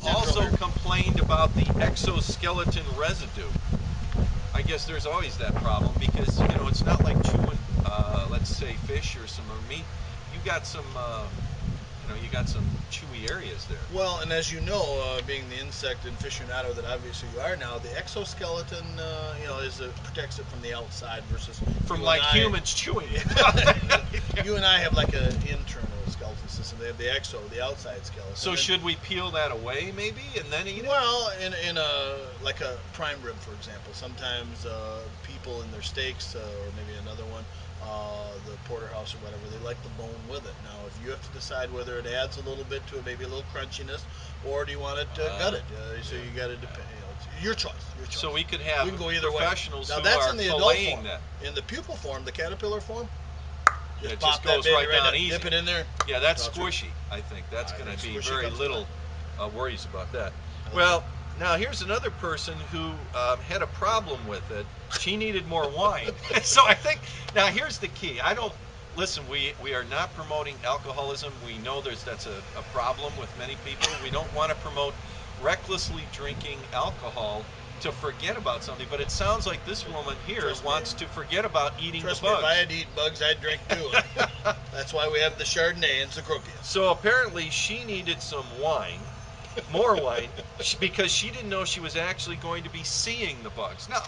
Also complained about the exoskeleton residue. I guess there's always that problem because it's not like chewing, let's say, fish or some meat. You got some, you got some chewy areas there. Well, and as you know, being the insect aficionado that obviously you are now, the exoskeleton, protects it from the outside versus from like humans chewing it. You and I have like an internal skeleton system. They have the the outside skeleton. So should we peel that away maybe and then eat it? Well, in like a prime rib, for example, sometimes people in their steaks or maybe another one, the porterhouse or whatever, they like the bone with it. Now, if you have to decide whether it adds a little bit to it, maybe a little crunchiness, or do you want it gutted? So you got to depend. It's your choice. So we could have go either professionals way. Now, who that's are in the adult filleting form. that. In the pupal form, the caterpillar form, It pop just goes that right baby down in, easy. Dip it in there. Yeah, that's squishy. I think that's going to be very little worries about that. Well, now here's another person who had a problem with it. She needed more wine. So I think, now here's the key. Listen, we are not promoting alcoholism. We know that's a problem with many people. We don't want to promote recklessly drinking alcohol to forget about something, but it sounds like this woman here wants to forget about eating the bugs. Trust me, if I had to eat bugs, I'd drink too. That's why we have the Chardonnay and Cecropia. So apparently she needed some wine, more wine, because she didn't know she was actually going to be seeing the bugs. Now,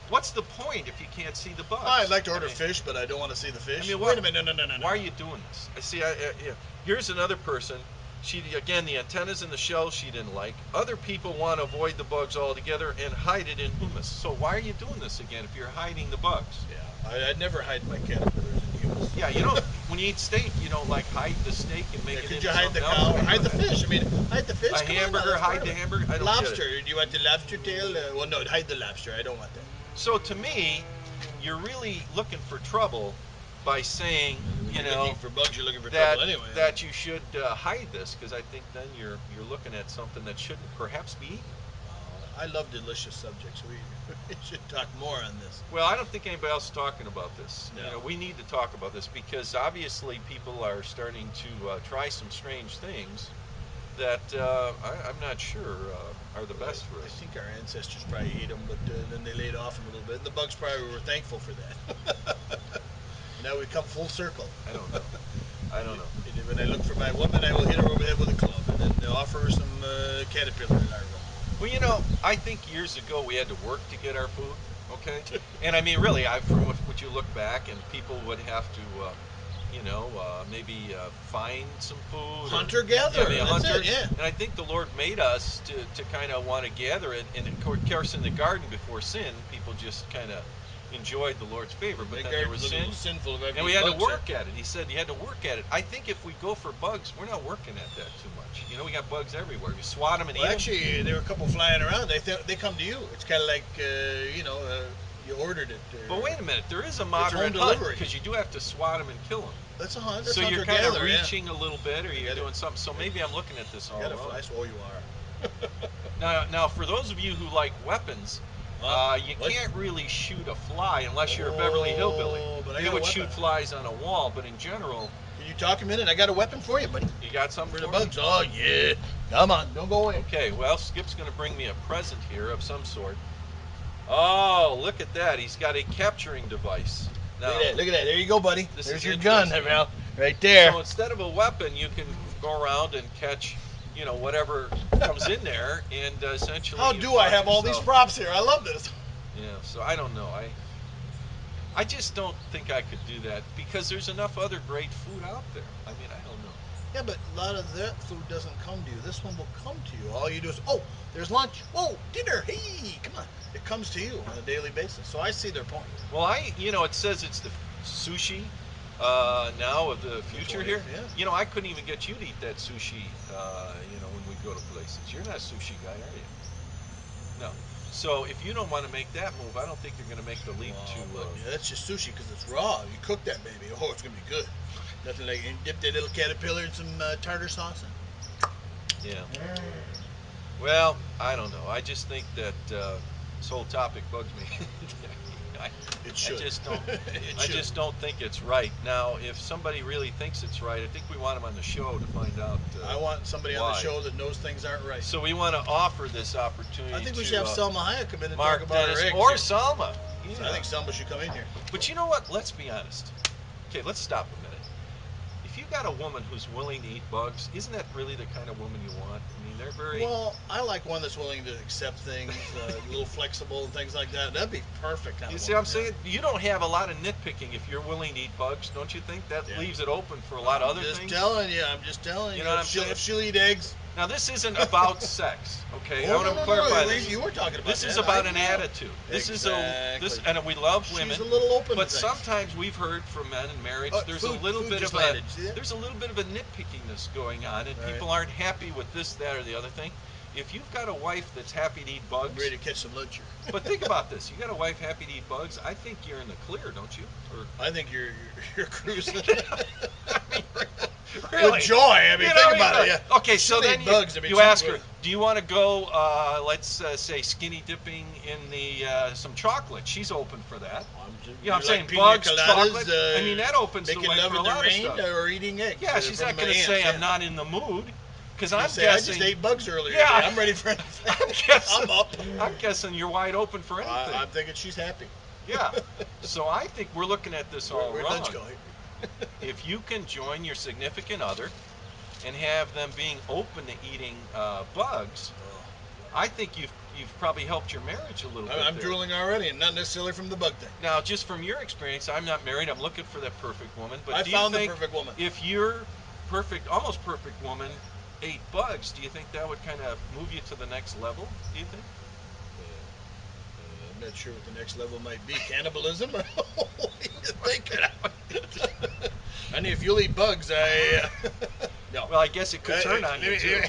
what's the point if you can't see the bugs? I'd like to order fish, but I don't want to see the fish. Wait a minute, no. Why are you doing this? Here's another person. Again, the antennas and the shells she didn't like. Other people want to avoid the bugs altogether and hide it in humus. So why are you doing this again if you're hiding the bugs? Yeah, I'd never hide my caterpillars in humus. Yeah, when you eat steak, you don't like hide the steak and make it into something else. Could you hide the cow or hide the fish? Hide the fish. A hamburger, hide the hamburger. I don't lobster. Get it. Do you want the lobster tail? Well, no, hide the lobster. I don't want that. So to me, you're really looking for trouble by saying, looking for bugs, you're looking for trouble anyway. That you should hide this, because I think then you're looking at something that shouldn't perhaps be eaten. I love delicious subjects. We should talk more on this. Well, I don't think anybody else is talking about this. No. We need to talk about this because obviously people are starting to try some strange things that I'm not sure are the best for us. I think our ancestors probably ate them, but then they laid off them a little bit. And the bugs probably were thankful for that. Now we come full circle. I don't know. When I look for my woman, I will hit her over the head with a club and then offer her some caterpillar larvae. Well, I think years ago we had to work to get our food, okay? And I mean, really, from what you look back, and people would have to, maybe find some food. Hunter-gatherer, be a that's hunter. it, yeah. And I think the Lord made us to kind of want to gather it. And of course, in the garden before sin, people just kind of enjoyed the Lord's favor, but then there was sin, sinful and we had to work at it. He said you had to work at it. I think if we go for bugs, we're not working at that too much. We got bugs everywhere. You swat them and eat them. Actually, there were a couple flying around. They come to you. It's kind of like, you ordered it. But wait a minute, there is a moderate hunt, because you do have to swat them and kill them. That's a hunt. So you're kind of reaching a little bit, or you're doing something. So maybe I'm looking at this all wrong. Oh, you are. Now, for those of you who like weapons, you can't really shoot a fly unless you're a Beverly Hillbilly. They would shoot flies on a wall, but in general... Can you talk a minute? I got a weapon for you, buddy. You got something for the bugs? Oh, yeah. Come on, don't go away. Okay, well, Skip's going to bring me a present here of some sort. Oh, look at that. He's got a capturing device. Now, look at that. There you go, buddy. There's your gun, right there. So instead of a weapon, you can go around and catch... whatever comes in there, and essentially... How do I have all these props here? I love this. Yeah, so I don't know. I just don't think I could do that, because there's enough other great food out there. I mean, I don't know. Yeah, but a lot of that food doesn't come to you. This one will come to you. All you do is, there's lunch. Whoa, dinner. Hey, come on. It comes to you on a daily basis. So I see their point. Well, it says it's the sushi now of the future here. Yeah. I couldn't even get you to eat that sushi, when we go to places. You're not a sushi guy, are you? No. So if you don't want to make that move, I don't think you're going to make the leap to... that's just sushi because it's raw. You cook that baby. Oh, it's going to be good. Nothing like you dip that little caterpillar in some tartar sauce. Yeah. Well, I don't know. I just think that this whole topic bugs me. It should. I just don't think it's right. Now, if somebody really thinks it's right, I think we want them on the show to find out. I want somebody why. on the show that knows things aren't right. So we want to offer this opportunity. I think we should have Selma Hayek come in and Mark talk about Dennis her eggs. or Selma. Yeah. So I think Selma should come in here. But you know what? Let's be honest. Okay, let's stop a minute. If you got a woman who's willing to eat bugs, isn't that really the kind of woman you want? I mean, they're very... Well, I like one that's willing to accept things, a little flexible and things like that. That'd be perfect. You see what I'm saying? You don't have a lot of nitpicking if you're willing to eat bugs, don't you think? That leaves it open for a lot of other things. I'm just telling you. You know what I'm saying? If she'll eat eggs. Now, this isn't about sex, okay? Oh, I want to clarify this. You were talking about this that. is about an attitude. This exactly. And we love women. She's a little open but to sometimes we've heard from men in marriage, there's a little bit of a nitpickiness going on, and people aren't happy with this, that, or the other thing. If you've got a wife that's happy to eat bugs, I'm ready to catch some lunch here. But think about this: you got a wife happy to eat bugs. I think you're in the clear, don't you? Or I think you're cruising. I mean, really? With joy. I mean, think about it. Yeah. Okay, so then you ask her, do you want to go, let's say, skinny dipping in the some chocolate? She's open for that. I'm saying bugs, chocolate. I mean, that opens the way for a lot of stuff. Or eating eggs. Yeah, she's not going to say I'm not in the mood. Because I'm guessing, I just ate bugs earlier. Yeah, I'm ready for anything. I'm up. I'm guessing you're wide open for anything. I'm thinking she's happy. Yeah. So I think we're looking at this all wrong. Let's go. If you can join your significant other and have them being open to eating bugs, I think you've probably helped your marriage a little bit. I'm drooling already, and not necessarily from the bug thing. Now, just from your experience, I'm not married. I'm looking for that perfect woman. But I found the perfect woman. If your almost perfect woman ate bugs, do you think that would kind of move you to the next level? Do you think? I'm not sure what the next level might be. Cannibalism? Or what are you thinking? I mean, if you'll eat bugs, no. Well, I guess it could turn on you too.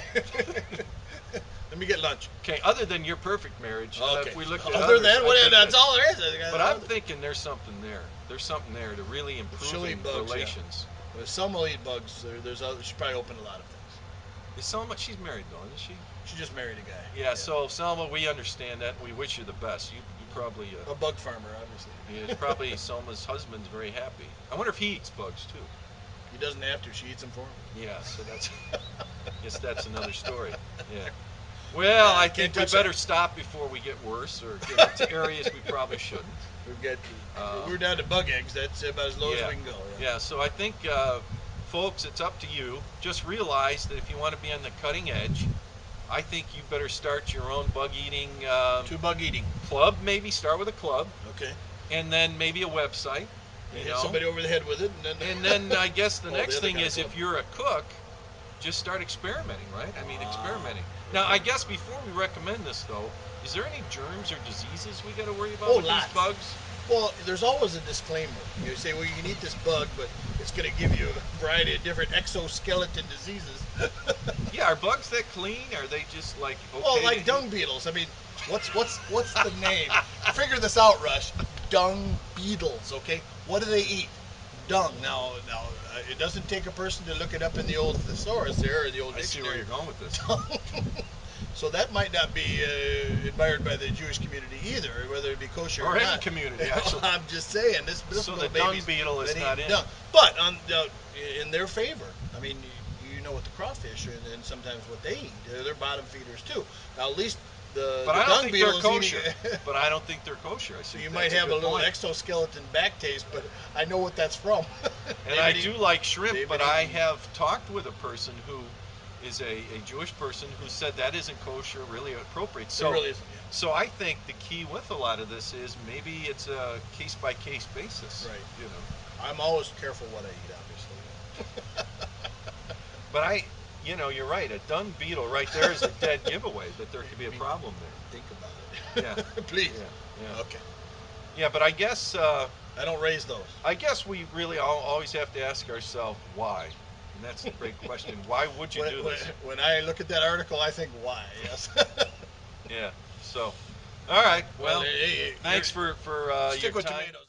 Let me get lunch. Okay, other than your perfect marriage, if we look at that's all there is. But I'm thinking there's something there. There's something there to really improving relations. Yeah. Well, Selma will eat bugs. She's probably open a lot of things. Is Selma? She's married though, isn't she? She just married a guy. Yeah. So Selma, we understand that. We wish you the best. You probably a bug farmer, obviously. Yeah, probably Selma's husband's very happy. I wonder if he eats bugs too. He doesn't have to. She eats them for him. Yeah. So that's. Guess that's another story. Yeah. Well, I think we better stop before we get worse or get into areas we probably shouldn't. We're down to bug eggs. That's about as low as we can go. Yeah. So I think, folks, it's up to you. Just realize that if you want to be on the cutting edge, I think you better start your own bug eating. Bug eating club. Maybe start with a club. Okay. And then maybe a website. You hit somebody over the head with it, and then I guess the next thing is if you're a cook, just start experimenting, right? I mean, experimenting. Now, I guess before we recommend this, though, is there any germs or diseases we got to worry about with these bugs? Well, there's always a disclaimer. You say, well, you can eat this bug, but it's going to give you a variety of different exoskeleton diseases. Yeah, are bugs that clean? Are they just like okay? Well, like dung beetles. I mean, what's the name? Figure this out, Rush. Dung beetles. Okay, what do they eat? Dung. Now, it doesn't take a person to look it up in the old thesaurus there, or the old dictionary. I see where you're going with this. So that might not be admired by the Jewish community either, whether it be kosher or not. Or any community, actually. I'm just saying. This so the dung beetle is not in. But in their favor, I mean, you know what the crawfish and sometimes what they eat. They're bottom feeders too. Now, at least the dung beetle is kosher. But I don't think they're kosher. I see. You might have a little exoskeleton back taste, but I know what that's from. And I do like shrimp, but I have talked with a person who is a Jewish person who said that isn't kosher, really appropriate. So, it really isn't. Yeah. So I think the key with a lot of this is maybe it's a case-by-case basis. Right. You know. I'm always careful what I eat, obviously. But you're right. A dung beetle right there is a dead giveaway that there could be a problem there. Think about it. Yeah. Please. Yeah. Okay. Yeah, but I guess I don't raise those. I guess we really always have to ask ourselves why. And that's a great question. Why would you do this? When I look at that article, I think, why? Yes. Yeah. So, all right. Well, hey, thanks for your time. Stick with tomatoes.